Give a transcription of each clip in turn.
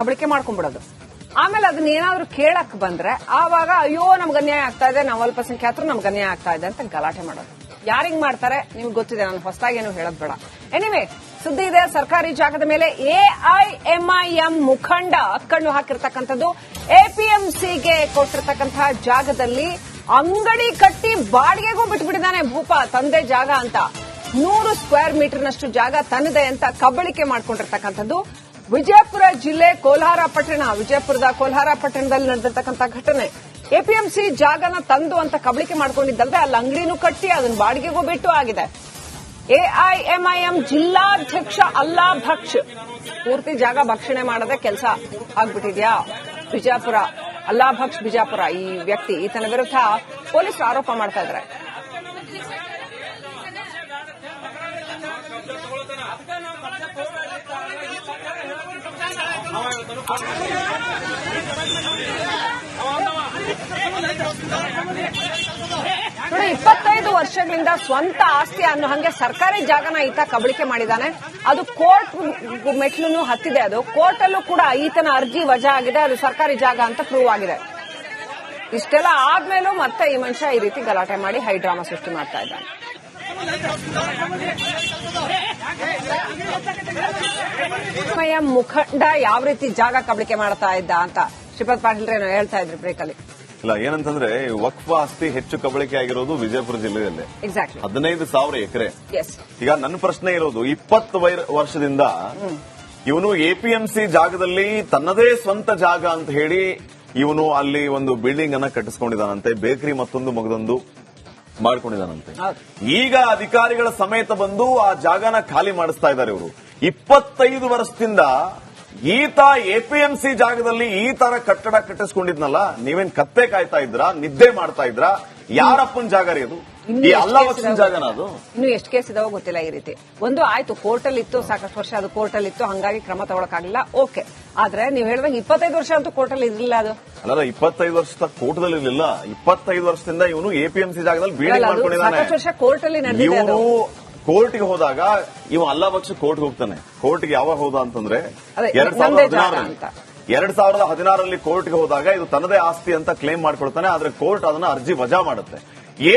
ಕಬಳಿಕೆ ಮಾಡ್ಕೊಂಡ್ಬಿಡೋದು. ಆಮೇಲೆ ಅದನ್ನ ಏನಾದ್ರು ಕೇಳಕ್ ಬಂದ್ರೆ ಆವಾಗ ಅಯ್ಯೋ ನಮ್ಗೆ ಅನ್ಯಾಯ ಆಗ್ತಾ ಇದೆ, ನಾವು ಅಲ್ಪಸಂಖ್ಯಾತರು ನಮ್ಗೆ ಅನ್ಯಾಯ ಆಗ್ತಾ ಇದೆ ಅಂತ ಗಲಾಟೆ ಮಾಡೋದು. ಯಾರಿಂಗ್ ಮಾಡ್ತಾರೆ ನಿಮ್ಗೆ ಗೊತ್ತಿದೆ, ನಾನು ಹೊಸದಾಗಿ ಏನು ಹೇಳೋದ್ ಬೇಡ. ಎನಿವೆ ಸುದ್ದಿ ಇದೆ. ಸರ್ಕಾರಿ ಜಾಗದ ಮೇಲೆ ಎಐಎಂಐಎಂ ಮುಖಂಡ ಕಣ್ಣು ಹಾಕಿರ್ತಕ್ಕಂಥದ್ದು. ಎಪಿಎಂಸಿಗೆ ಕೊಟ್ಟಿರ್ತಕ್ಕಂತಹ ಜಾಗದಲ್ಲಿ ಅಂಗಡಿ ಕಟ್ಟಿ ಬಾಡಿಗೆಗೂ ಬಿಟ್ಬಿಟ್ಟಿದ್ದಾನೆ ಭೂಪ. ತಂದೆ ಜಾಗ ಅಂತ 100 ಸ್ಕ್ವೇರ್ ಮೀಟರ್ನಷ್ಟು ಜಾಗ ತನ್ನದೆ ಅಂತ ಕಬಳಿಕೆ ಮಾಡ್ಕೊಂಡಿರ್ತಕ್ಕಂಥದ್ದು. ವಿಜಯಪುರ ಜಿಲ್ಲೆ ಕೋಲ್ಹಾರ ಪಟ್ಟಣ, ವಿಜಯಪುರದ ಕೋಲ್ಹಾರ ಪಟ್ಟಣದಲ್ಲಿ ನಡೆದಿರ್ತಕ್ಕಂಥ ಘಟನೆ. ಎಪಿಎಂಸಿ ಜಾಗನ ತಂದು ಅಂತ ಕಬಳಿಕೆ ಮಾಡ್ಕೊಂಡಿದ್ದಲ್ಲದೆ ಅಲ್ಲಿ ಅಂಗಡಿನೂ ಕಟ್ಟಿ ಅದನ್ನ ಬಾಡಿಗೆಗೂ ಬಿಟ್ಟು ಆಗಿದೆ. ಎಐಎಂಐಎಂ ಜಿಲ್ಲಾಧ್ಯಕ್ಷ ಅಲ್ಲಾ ಭಕ್ಷ್ ಪೂರ್ತಿ ಜಾಗ ಭಕ್ಷಣೆ ಮಾಡದೆ ಕೆಲಸ ಆಗ್ಬಿಟ್ಟಿದ್ಯಾ ವಿಜಯಪುರ. ಅಲ್ಲಾ ಭಕ್ಷ್ ಬಿಜಾಪುರ ಈ ವ್ಯಕ್ತಿ, ಈತನ ವಿರುದ್ಧ ಪೊಲೀಸರು ಆರೋಪ ಮಾಡ್ತಾ ಇದ್ದಾರೆ. ನೋಡಿ, 25 ವರ್ಷಗಳಿಂದ ಸ್ವಂತ ಆಸ್ತಿ ಅನ್ನೋ ಹಂಗೆ ಸರ್ಕಾರಿ ಜಾಗನ ಈತ ಕಬಳಿಕೆ ಮಾಡಿದ್ದಾನೆ. ಅದು ಕೋರ್ಟ್ ಮೆಟ್ಲೂ ಹತ್ತಿದೆ. ಅದು ಕೋರ್ಟ್ ಅಲ್ಲೂ ಕೂಡ ಈತನ ಅರ್ಜಿ ವಜಾ ಆಗಿದೆ. ಅದು ಸರ್ಕಾರಿ ಜಾಗ ಅಂತ ಪ್ರೂವ್ ಆಗಿದೆ. ಇಷ್ಟೆಲ್ಲ ಆದ್ಮೇಲೂ ಮತ್ತೆ ಈ ಮನುಷ್ಯ ಈ ರೀತಿ ಗಲಾಟೆ ಮಾಡಿ ಹೈಡ್ರಾಮಾ ಸೃಷ್ಟಿ ಮಾಡ್ತಾ ಇದ್ದಾನೆ. ಮುಖಂಡ ಯಾವ ರೀತಿ ಜಾಗ ಕಬಳಿಕೆ ಮಾಡ್ತಾ ಇದ್ದ ಅಂತ ಶ್ರೀಪಾದ್ ಪಾಟೀಲ್ ಏನೋ ಹೇಳ್ತಾ ಇದ್ರು ಬ್ರೇಕಲ್ಲಿ. ಇಲ್ಲ, ಏನಂತಂದ್ರೆ ವಕ್ಫ್ ಆಸ್ತಿ ಹೆಚ್ಚು ಕಬಳಿಕೆ ಆಗಿರೋದು ವಿಜಯಪುರ ಜಿಲ್ಲೆಯಲ್ಲಿ. ಎಕ್ಸಾಕ್ಟ್ಲಿ 15,000 ಎಕರೆ. ಈಗ ನನ್ನ ಪ್ರಶ್ನೆ ಇರೋದು, 20 ವರ್ಷದಿಂದ ಇವನು ಎಪಿಎಂಸಿ ಜಾಗದಲ್ಲಿ ತನ್ನದೇ ಸ್ವಂತ ಜಾಗ ಅಂತ ಹೇಳಿ ಇವನು ಅಲ್ಲಿ ಒಂದು ಬಿಲ್ಡಿಂಗ್ ಅನ್ನ ಕಟ್ಟಿಸ್ಕೊಂಡಿದ್ದಾನಂತೆ, ಬೇಕರಿ ಮತ್ತೊಂದು ಮಗದೊಂದು ಮಾಡ್ಕೊಂಡಿದ್ದಾನಂತೆ. ಈಗ ಅಧಿಕಾರಿಗಳ ಸಮೇತ ಬಂದು ಆ ಜಾಗನ ಖಾಲಿ ಮಾಡಿಸ್ತಾ ಇದ್ದಾರೆ ಇವರು. 25 ವರ್ಷದಿಂದ ಈತ ಎಪಿಎಂಸಿ ಜಾಗದಲ್ಲಿ ಈ ತರ ಕಟ್ಟಡ ಕಟ್ಟಿಸ್ಕೊಂಡಿದ್ನಲ್ಲ, ನೀವೇನ್ ಕತ್ತೆ ಕಾಯ್ತಾ ಇದ್ರಾ, ನಿದ್ದೆ ಮಾಡ್ತಾ ಇದ್ರಾ? ಯಾರಪ್ಪನ ಜಾಗ ರೀ ಅದು? ಈ ಅಲ್ಲಾವಕ್ಷನ್ ಜಾಗನ ಅದು? ಇನ್ನು ಎಷ್ಟು ಕೇಸ್ ಇದಾವ ಗೊತ್ತಿಲ್ಲ. ಈ ರೀತಿ ಒಂದು ಆಯ್ತು, ಕೋರ್ಟ್ ಅಲ್ಲಿ ಇತ್ತು, ಸಾಕಷ್ಟು ವರ್ಷ ಅದು ಕೋರ್ಟ್ ಅಲ್ಲಿ ಇತ್ತು, ಹಂಗಾಗಿ ಕ್ರಮ ತಗೊಳಕ್ಕಾಗಿಲ್ಲ. ಓಕೆ, ಆದ್ರೆ ನೀವು ಹೇಳಿದಂಗೆ 25 ವರ್ಷ ಅಂತೂ ಕೋರ್ಟ್ ಅಲ್ಲಿ ಇರಲಿಲ್ಲ. ಅದು ಅಲ್ಲ, 25 ವರ್ಷದ ಕೋರ್ಟ್ದಲ್ಲಿ ಇರಲಿಲ್ಲ. 25 ವರ್ಷದಿಂದ ಇವನು ಎಪಿಎಂಸಿ ಜಾಗದಲ್ಲಿ ಬಿಲ್ಡಿಂಗ್ ಮಾಡ್ಕೊಂಡಿದ್ದಾನೆ. ವರ್ಷ ಕೋರ್ಟ್ ಅಲ್ಲಿ ಇವನು ಕೋರ್ಟ್ಗೆ ಹೋದಾಗ ಇವ ಅಲ್ಲಾವಕ್ಷ ಕೋರ್ಟ್ಗೆ ಹೋಗ್ತಾನೆ. ಕೋರ್ಟ್ಗೆ ಯಾವಾಗ ಹೋದ ಅಂತಂದ್ರೆ 2016ರಲ್ಲಿ ಕೋರ್ಟ್ಗೆ ಹೋದಾಗ ಇದು ತನ್ನದೇ ಆಸ್ತಿ ಅಂತ ಕ್ಲೇಮ್ ಮಾಡ್ಕೊಳ್ತಾನೆ. ಆದ್ರೆ ಕೋರ್ಟ್ ಅದನ್ನ ಅರ್ಜಿ ವಜಾ ಮಾಡುತ್ತೆ.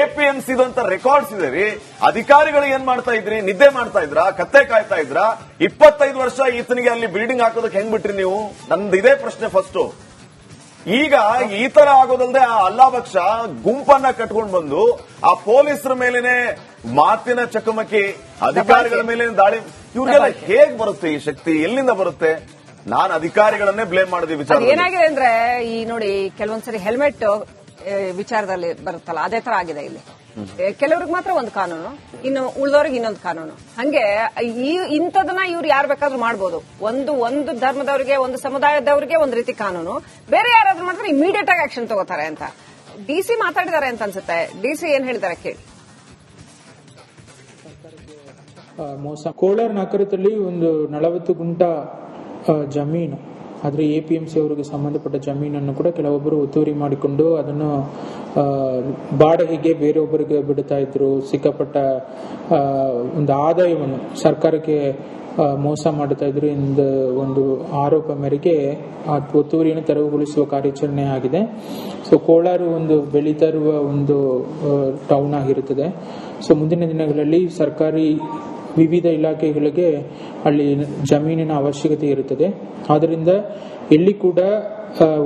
ಎಪಿಎಂಸಿದು ಅಂತ ರೆಕಾರ್ಡ್ಸ್ ಇದೆ ರೀ. ಅಧಿಕಾರಿಗಳು ಏನ್ ಮಾಡ್ತಾ ಇದ್ರಿ? ನಿದ್ದೆ ಮಾಡ್ತಾ ಇದ್ರಾ? ಕತ್ತೆ ಕಾಯ್ತಾ ಇದ್ರಾ? 25 ವರ್ಷ ಈತನಿಗೆ ಅಲ್ಲಿ ಬಿಲ್ಡಿಂಗ್ ಹಾಕೋದಕ್ಕೆ ಹೆಂಗ್ ಬಿಟ್ರಿ ನೀವು? ನಂದು ಇದೇ ಪ್ರಶ್ನೆ ಫಸ್ಟ್. ಈಗ ಈ ತರ ಆಗೋದಲ್ಲದೆ ಆ ಅಲ್ಲಾಭಕ್ಷ ಗುಂಪನ್ನ ಕಟ್ಕೊಂಡು ಬಂದು ಆ ಪೊಲೀಸರ ಮೇಲೇನೆ ಮಾತಿನ ಚಕಮಕಿ, ಅಧಿಕಾರಿಗಳ ಮೇಲೆ ದಾಳಿ, ಇವ್ರಿಗೆಲ್ಲ ಹೇಗ್ ಬರುತ್ತೆ ಈ ಶಕ್ತಿ? ಎಲ್ಲಿಂದ ಬರುತ್ತೆ? ನಾನು ಅಧಿಕಾರಿಗಳನ್ನೇ ಬ್ಲೇಮ್ ಮಾಡಿದ ವಿಚಾರ ಏನಾಗಿದೆ ಅಂದ್ರೆ, ಈ ನೋಡಿ ಕೆಲವೊಂದ್ಸರಿ ಹೆಲ್ಮೆಟ್ ವಿಚಾರದಲ್ಲಿ ಬರುತ್ತಲ್ಲ, ಅದೇ ತರ ಆಗಿದೆ ಇಲ್ಲಿ. ಕೆಲವ್ರಿಗೆ ಮಾತ್ರ ಒಂದು ಕಾನೂನು, ಇನ್ನು ಉಳಿದವ್ರಿಗೆ ಇನ್ನೊಂದು ಕಾನೂನು. ಹಂಗೆ ಇಂಥದನ್ನ ಇವ್ರು ಯಾರು ಬೇಕಾದ್ರೂ ಮಾಡ್ಬೋದು. ಒಂದು ಧರ್ಮದವರಿಗೆ, ಒಂದು ಸಮುದಾಯದವರಿಗೆ ಒಂದು ರೀತಿ ಕಾನೂನು, ಬೇರೆ ಯಾರಾದ್ರೂ ಮಾಡಿದ್ರೆ ಇಮಿಡಿಯೇಟ್ ಆಗಿ ಆಕ್ಷನ್ ತಗೋತಾರೆ ಅಂತ ಡಿಸಿ ಮಾತಾಡಿದ್ದಾರೆ ಅಂತ ಅನ್ಸುತ್ತೆ. ಡಿಸಿ ಏನ್ ಹೇಳಿದ್ದಾರೆ ಕೇಳಿ. ಮೋಸ ಕೋಲಾರ ನಗರದಲ್ಲಿ ಒಂದು 40 ಗುಂಟ ಜಮೀನು, ಆದರೆ ಎಪಿಎಂಸಿ ಅವರಿಗೆ ಸಂಬಂಧಪಟ್ಟ ಜಮೀನನ್ನು ಕೂಡ ಕೆಲವೊಬ್ಬರು ಒತ್ತುವರಿ ಮಾಡಿಕೊಂಡು ಅದನ್ನು ಬಾಡಿಗೆಗೆ ಬೇರೊಬ್ಬರಿಗೆ ಬಿಡ್ತಾ ಇದ್ರು. ಸಿಕ್ಕಾಪಟ್ಟ ಒಂದು ಆದಾಯವನ್ನು ಸರ್ಕಾರಕ್ಕೆ ಮೋಸ ಮಾಡುತ್ತಾ ಇದ್ರು ಎಂದು ಒಂದು ಆರೋಪ ಮೇರೆಗೆ ಆ ಒತ್ತುವರಿಯನ್ನು ತೆರವುಗೊಳಿಸುವ ಕಾರ್ಯಾಚರಣೆ ಆಗಿದೆ. ಸೊ ಕೋಲಾರ ಒಂದು ಬೆಳೀತಾ ಇರುವ ಒಂದು ಟೌನ್ ಆಗಿರುತ್ತದೆ. ಸೊ ಮುಂದಿನ ದಿನಗಳಲ್ಲಿ ಸರ್ಕಾರಿ ವಿವಿಧ ಇಲಾಖೆಗಳಿಗೆ ಅಲ್ಲಿ ಜಮೀನಿನ ಅವಶ್ಯಕತೆ ಇರುತ್ತದೆ. ಆದ್ದರಿಂದ ಎಲ್ಲಿ ಕೂಡ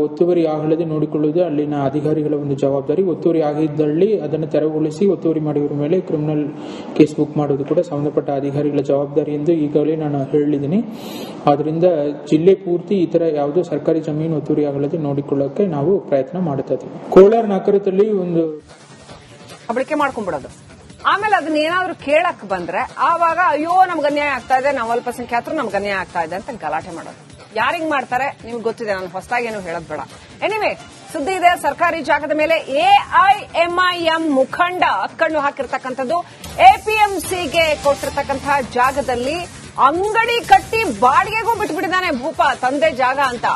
ಒತ್ತುವರಿ ಆಗಲದೆ ನೋಡಿಕೊಳ್ಳುವುದು ಅಲ್ಲಿನ ಅಧಿಕಾರಿಗಳ ಒಂದು ಜವಾಬ್ದಾರಿ. ಒತ್ತುವರಿ ಆಗಿದ್ದಲ್ಲಿ ಅದನ್ನು ತೆರವುಗೊಳಿಸಿ ಒತ್ತುವರಿ ಮಾಡಿದವರ ಮೇಲೆ ಕ್ರಿಮಿನಲ್ ಕೇಸ್ ಬುಕ್ ಮಾಡೋದು ಕೂಡ ಸಂಬಂಧಪಟ್ಟ ಅಧಿಕಾರಿಗಳ ಜವಾಬ್ದಾರಿ ಎಂದು ಈಗಾಗಲೇ ನಾನು ಹೇಳಿದ್ದೀನಿ. ಆದ್ರಿಂದ ಜಿಲ್ಲೆ ಪೂರ್ತಿ ಈ ತರ ಯಾವುದೋ ಸರ್ಕಾರಿ ಜಮೀನು ಒತ್ತುವರಿ ಆಗಲದೆ ನೋಡಿಕೊಳ್ಳಕ್ಕೆ ನಾವು ಪ್ರಯತ್ನ ಮಾಡುತ್ತಾ ಇದ್ದೀವಿ. ಕೋಲಾರ ನಗರದಲ್ಲಿ ಒಂದು ಕಬಳಿಕೆ ಮಾಡ್ಕೊಂಡ್ಬಿಡೋದು. ಆಮೇಲೆ ಅದನ್ನ ಏನಾದ್ರು ಕೇಳಕ್ ಬಂದ್ರೆ ಆವಾಗ ಅಯ್ಯೋ ನಮ್ಗೆ ಅನ್ಯಾಯ ಆಗ್ತಾ ಇದೆ, ನಾವು ಅಲ್ಪಸಂಖ್ಯಾತರು ನಮ್ಗೆ ಅನ್ಯಾಯ ಆಗ್ತಾ ಇದೆ ಅಂತ ಗಲಾಟೆ ಮಾಡೋದು. ಯಾರಿಂಗ್ ಮಾಡ್ತಾರೆ ನಿಮ್ಗೆ ಗೊತ್ತಿದೆ, ನಾನು ಹೊಸದಾಗಿ ಏನು ಹೇಳೋದ್ ಬೇಡ. ಎನಿವೆ ಸುದ್ದಿ ಇದೆ. ಸರ್ಕಾರಿ ಜಾಗದ ಮೇಲೆ ಎಐಎಂಐಎಂ ಮುಖಂಡ ಕಣ್ಣು ಹಾಕಿರ್ತಕ್ಕಂಥದ್ದು. ಎಪಿಎಂಸಿಗೆ ಕೊಟ್ಟಿರ್ತಕ್ಕಂತಹ ಜಾಗದಲ್ಲಿ ಅಂಗಡಿ ಕಟ್ಟಿ ಬಾಡಿಗೆಗೂ ಬಿಟ್ಬಿಟ್ಟಿದ್ದಾನೆ ಭೂಪ. ತಂದೆ ಜಾಗ ಅಂತ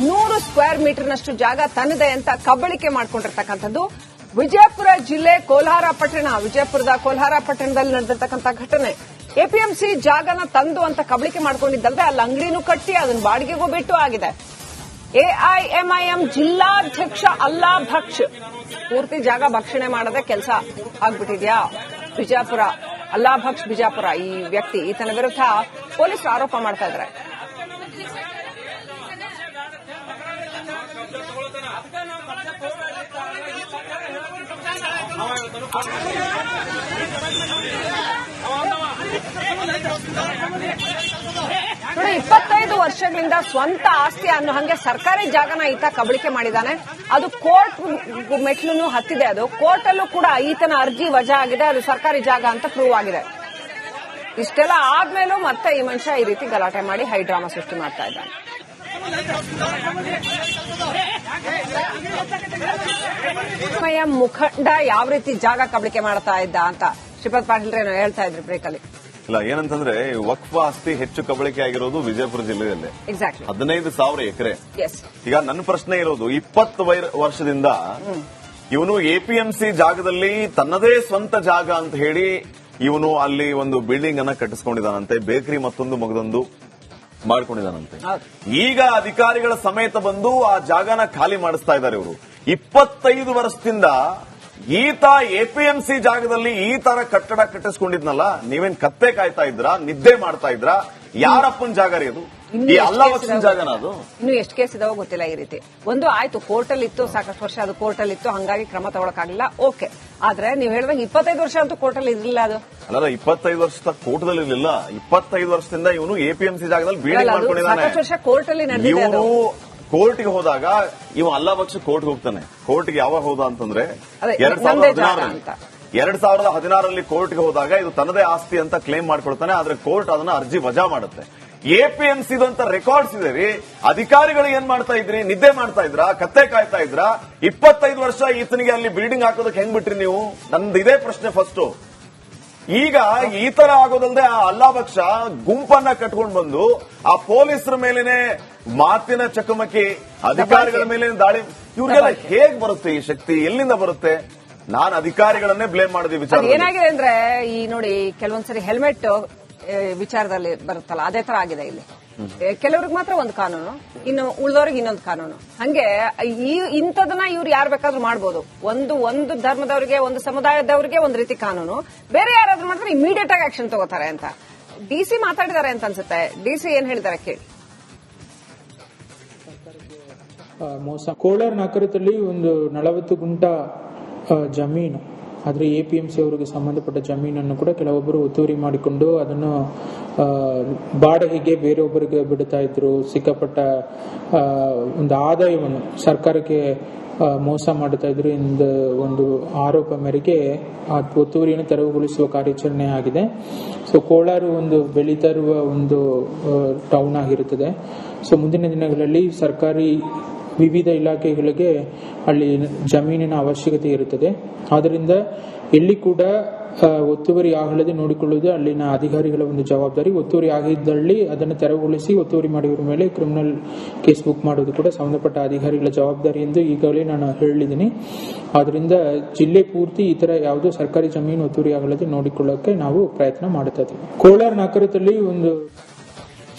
100 ಸ್ಕ್ವೇರ್ ಮೀಟರ್ನಷ್ಟು ಜಾಗ ತನ್ನದೆ ಅಂತ ಕಬಳಿಕೆ ಮಾಡ್ಕೊಂಡಿರ್ತಕ್ಕಂಥದ್ದು. ವಿಜಯಪುರ ಜಿಲ್ಲೆ ಕೋಲ್ಹಾರ ಪಟ್ಟಣ, ವಿಜಯಪುರದ ಕೋಲ್ಹಾರ ಪಟ್ಟಣದಲ್ಲಿ ನಡೆದಿರ್ತಕ್ಕಂಥ ಘಟನೆ. ಎಪಿಎಂಸಿ ಜಾಗನ ತಂದು ಅಂತ ಕಬಳಿಕೆ ಮಾಡ್ಕೊಂಡಿದ್ದಲ್ದೆ ಅಲ್ಲಿ ಅಂಗಡಿನೂ ಕಟ್ಟಿ ಅದನ್ನ ಬಾಡಿಗೆಗೂ ಬಿಟ್ಟು ಆಗಿದೆ. ಎಐಎಂಐಎಂ ಜಿಲ್ಲಾಧ್ಯಕ್ಷ ಅಲ್ಲಾ ಭಕ್ಷ್ ಪೂರ್ತಿ ಜಾಗ ಭಕ್ಷಣೆ ಮಾಡದೆ ಕೆಲಸ ಆಗ್ಬಿಟ್ಟಿದ್ಯಾ ಬಿಜಾಪುರ. ಅಲ್ಲಾ ಭಕ್ಷ್ ಬಿಜಾಪುರ ಈ ವ್ಯಕ್ತಿ, ಈತನ ವಿರುದ್ಧ ಪೊಲೀಸರು ಆರೋಪ ಮಾಡ್ತಾ ಇದ್ದಾರೆ. ನೋಡಿ, 25 ವರ್ಷಗಳಿಂದ ಸ್ವಂತ ಆಸ್ತಿ ಅನ್ನೋ ಹಂಗೆ ಸರ್ಕಾರಿ ಜಾಗನ ಈತ ಕಬಳಿಕೆ ಮಾಡಿದಾನೆ. ಅದು ಕೋರ್ಟ್ ಮೆಟ್ಲನ್ನು ಹತ್ತಿದೆ. ಅದು ಕೋರ್ಟ್ ಅಲ್ಲೂ ಕೂಡ ಈತನ ಅರ್ಜಿ ವಜಾ ಆಗಿದೆ. ಅದು ಸರ್ಕಾರಿ ಜಾಗ ಅಂತ ಪ್ರೂವ್ ಆಗಿದೆ. ಇಷ್ಟೆಲ್ಲ ಆದ್ಮೇಲೂ ಮತ್ತೆ ಈ ಮನುಷ್ಯ ಈ ರೀತಿ ಗಲಾಟೆ ಮಾಡಿ ಹೈಡ್ರಾಮಾ ಸೃಷ್ಟಿ ಮಾಡ್ತಾ ಇದ್ದಾನೆ. ಮುಖಂಡ ಯಾವ ರೀತಿ ಜಾಗ ಕಬಳಿಕೆ ಮಾಡ್ತಾ ಇದ್ದ ಅಂತ ಶ್ರೀಪಾದ್ ಪಾಟೀಲ್ ಏನೋ ಹೇಳ್ತಾ ಇದ್ರು ಬ್ರೇಕಲ್ಲಿ. ಇಲ್ಲ, ಏನಂತಂದ್ರೆ ವಕ್ಫ್ ಆಸ್ತಿ ಹೆಚ್ಚು ಕಬಳಿಕೆ ಆಗಿರೋದು ವಿಜಯಪುರ ಜಿಲ್ಲೆಯಲ್ಲಿ. ಎಕ್ಸಾಕ್ಟ್ಲಿ 15,000 ಎಕರೆ. ಈಗ ನನ್ನ ಪ್ರಶ್ನೆ ಇರೋದು, 20 ವರ್ಷದಿಂದ ಇವನು ಎಪಿಎಂಸಿ ಜಾಗದಲ್ಲಿ ತನ್ನದೇ ಸ್ವಂತ ಜಾಗ ಅಂತ ಹೇಳಿ ಇವನು ಅಲ್ಲಿ ಒಂದು ಬಿಲ್ಡಿಂಗ್ ಅನ್ನ ಕಟ್ಟಿಸ್ಕೊಂಡಿದ್ದಾನಂತೆ, ಬೇಕರಿ ಮತ್ತೊಂದು ಮಗದೊಂದು ಮಾಡ್ಕೊಂಡಿದ್ದಾನಂತೆ. ಈಗ ಅಧಿಕಾರಿಗಳ ಸಮೇತ ಬಂದು ಆ ಜಾಗನ ಖಾಲಿ ಮಾಡಿಸ್ತಾ ಇದ್ದಾರೆ ಇವರು. 25 ವರ್ಷದಿಂದ ಈತ ಎಪಿಎಂಸಿ ಜಾಗದಲ್ಲಿ ಈ ತರ ಕಟ್ಟಡ ಕಟ್ಟಿಸ್ಕೊಂಡಿದ್ನಲ್ಲ, ನೀವೇನ್ ಕತ್ತೆ ಕಾಯ್ತಾ ಇದ್ರಾ, ನಿದ್ದೆ ಮಾಡ್ತಾ ಇದ್ರಾ? ಯಾರಪ್ಪನ ಜಾಗ ರೀ ಅದು? ಈ ಅಲ್ಲಾವಕ್ಷನ ಜಾಗನ ಅದು? ಇನ್ನು ಎಷ್ಟು ಕೇಸ್ ಇದಾವೋ ಗೊತ್ತಿಲ್ಲ. ಈ ರೀತಿ ಒಂದು ಆಯ್ತು, ಕೋರ್ಟ್ ಅಲ್ಲಿ ಇತ್ತು, ಸಾಕಷ್ಟು ವರ್ಷ ಅದು ಕೋರ್ಟ್ ಅಲ್ಲಿ ಇತ್ತು, ಹಂಗಾಗಿ ಕ್ರಮ ತಗೊಳಕ್ಕಾಗಲಿಲ್ಲ. ಓಕೆ, ಆದ್ರೆ ನೀವು ಹೇಳಿದಂಗೆ 25 ವರ್ಷ ಅಂತೂ ಕೋರ್ಟ್ ಅಲ್ಲಿ ಇರಲಿಲ್ಲ. ಅದು ಅಲ್ಲ, 25 ವರ್ಷದ ಕೋರ್ಟ್ದಲ್ಲಿ ಇರಲಿಲ್ಲ. 25 ವರ್ಷದಿಂದ ಇವನು ಎಪಿಎಂಸಿ ಜಾಗದಲ್ಲಿ ಬಿಲ್ಡಿಂಗ್ ಮಾಡ್ಕೊಂಡಿದ್ದಾನೆ. ಸಾಕಷ್ಟು ವರ್ಷ ಕೋರ್ಟ್ ಅಲ್ಲಿ ನಡೆದಿದೆ. ಇವನು ಕೋರ್ಟ್ಗೆ ಹೋದಾಗ ಇವ ಅಲ್ಲಾವಕ್ಷ ಕೋರ್ಟ್ಗೆ ಹೋಗ್ತಾನೆ. ಕೋರ್ಟ್ಗೆ ಯಾವಾಗ ಹೋದ ಅಂತಂದ್ರೆ 2016ರಲ್ಲಿ ಕೋರ್ಟ್ಗೆ ಹೋದಾಗ ಇದು ತನ್ನದೇ ಆಸ್ತಿ ಅಂತ ಕ್ಲೇಮ್ ಮಾಡ್ಕೊಳ್ತಾನೆ. ಆದ್ರೆ ಕೋರ್ಟ್ ಅದನ್ನ ಅರ್ಜಿ ವಜಾ ಮಾಡುತ್ತೆ. ಎಪಿಎಂಸಿ ಅಂತ ರೆಕಾರ್ಡ್ಸ್ ಇದೆ ರೀ. ಅಧಿಕಾರಿಗಳು ಏನ್ ಮಾಡ್ತಾ ಇದ್ರಿ? ನಿದ್ದೆ ಮಾಡ್ತಾ ಇದ್ರಾ? ಕತ್ತೆ ಕಾಯ್ತಾ ಇದ್ರಾ? 25 ವರ್ಷ ಈತನಿಗೆ ಅಲ್ಲಿ ಬಿಲ್ಡಿಂಗ್ ಹಾಕೋದಕ್ಕೆ ಹೆಂಗ್ ಬಿಟ್ರಿ ನೀವು? ನಂದು ಇದೇ ಪ್ರಶ್ನೆ ಫಸ್ಟ್. ಈಗ ಈ ತರ ಆಗೋದಲ್ಲದೆ ಆ ಅಲ್ಲಾಬಕ್ಷ ಗುಂಪನ್ನ ಕಟ್ಕೊಂಡು ಬಂದು ಆ ಪೊಲೀಸರ ಮೇಲೇನೆ ಮಾತಿನ ಚಕಮಕಿ, ಅಧಿಕಾರಿಗಳ ಮೇಲೆ ದಾಳಿ, ಇವ್ರಿಗೆಲ್ಲ ಹೇಗ್ ಬರುತ್ತೆ ಈ ಶಕ್ತಿ? ಎಲ್ಲಿಂದ ಬರುತ್ತೆ? ನಾನು ಅಧಿಕಾರಿಗಳನ್ನೇ ಬ್ಲೇಮ್ ಮಾಡಿದ ವಿಚಾರ ಏನಾಗಿದೆ ಅಂದ್ರೆ, ಈ ನೋಡಿ ಕೆಲವೊಂದ್ಸರಿ ಹೆಲ್ಮೆಟ್ ವಿಚಾರದಲ್ಲಿ ಬರುತ್ತಲ್ಲ, ಅದೇ ತರ ಆಗಿದೆ ಇಲ್ಲಿ. ಕೆಲವ್ರಿಗೆ ಮಾತ್ರ ಒಂದು ಕಾನೂನು, ಇನ್ನು ಉಳಿದವ್ರಿಗೆ ಇನ್ನೊಂದು ಕಾನೂನು. ಹಂಗೆ ಇಂಥದನ್ನ ಇವ್ರು ಯಾರು ಬೇಕಾದ್ರೂ ಮಾಡ್ಬೋದು. ಒಂದು ಧರ್ಮದವರಿಗೆ, ಒಂದು ಸಮುದಾಯದವರಿಗೆ ಒಂದು ರೀತಿ ಕಾನೂನು, ಬೇರೆ ಯಾರಾದ್ರೂ ಮಾಡಿದ್ರೆ ಇಮಿಡಿಯೇಟ್ ಆಗಿ ಆಕ್ಷನ್ ತಗೋತಾರೆ ಅಂತ ಡಿಸಿ ಮಾತಾಡಿದ್ದಾರೆ ಅಂತ ಅನ್ಸುತ್ತೆ. ಡಿಸಿ ಏನ್ ಹೇಳಿದ್ದಾರೆ ಕೇಳಿ. ಮೋಸ. ಕೋಲಾರ ನಗರದಲ್ಲಿ ಒಂದು 40 ಗುಂಟ ಜಮೀನು, ಆದರೆ ಎಪಿಎಂಸಿ ಅವರಿಗೆ ಸಂಬಂಧಪಟ್ಟ ಜಮೀನನ್ನು ಕೂಡ ಕೆಲವೊಬ್ಬರು ಒತ್ತುವರಿ ಮಾಡಿಕೊಂಡು ಅದನ್ನು ಬಾಡಿಗೆಗೆ ಬೇರೊಬ್ಬರಿಗೆ ಬಿಡ್ತಾ ಇದ್ರು. ಸಿಕ್ಕಾಪಟ್ಟ ಒಂದು ಆದಾಯವನ್ನು ಸರ್ಕಾರಕ್ಕೆ ಮೋಸ ಮಾಡುತ್ತಾ ಇದ್ರು ಎಂದು ಒಂದು ಆರೋಪ ಮೇರೆಗೆ ಆ ಒತ್ತುವರಿಯನ್ನು ತೆರವುಗೊಳಿಸುವ ಕಾರ್ಯಾಚರಣೆ ಆಗಿದೆ. ಸೊ ಕೋಲಾರ ಒಂದು ಬೆಳೀತಾ ಇರುವ ಒಂದು ಟೌನ್ ಆಗಿರುತ್ತದೆ. ಸೊ ಮುಂದಿನ ದಿನಗಳಲ್ಲಿ ಸರ್ಕಾರಿ ವಿವಿಧ ಇಲಾಖೆಗಳಿಗೆ ಅಲ್ಲಿ ಜಮೀನಿನ ಅವಶ್ಯಕತೆ ಇರುತ್ತದೆ. ಆದ್ದರಿಂದ ಎಲ್ಲಿ ಕೂಡ ಒತ್ತುವರಿ ಆಗಲದೆ ನೋಡಿಕೊಳ್ಳುವುದು ಅಲ್ಲಿನ ಅಧಿಕಾರಿಗಳ ಒಂದು ಜವಾಬ್ದಾರಿ. ಒತ್ತುವರಿ ಆಗಿದ್ದಲ್ಲಿ ಅದನ್ನು ತೆರವುಗೊಳಿಸಿ ಒತ್ತುವರಿ ಮಾಡಿದವರ ಮೇಲೆ ಕ್ರಿಮಿನಲ್ ಕೇಸ್ ಬುಕ್ ಮಾಡೋದು ಕೂಡ ಸಂಬಂಧಪಟ್ಟ ಅಧಿಕಾರಿಗಳ ಜವಾಬ್ದಾರಿ ಎಂದು ಈಗಾಗಲೇ ನಾನು ಹೇಳಿದ್ದೀನಿ. ಆದ್ದರಿಂದ ಜಿಲ್ಲೆ ಪೂರ್ತಿ ಈ ತರ ಯಾವುದೋ ಸರ್ಕಾರಿ ಜಮೀನು ಒತ್ತುವರಿ ಆಗಲದೆ ನೋಡಿಕೊಳ್ಳೋಕೆ ನಾವು ಪ್ರಯತ್ನ ಮಾಡುತ್ತಾ ಇದ್ದೀವಿ. ಕೋಲಾರ ನಗರದಲ್ಲಿ ಒಂದು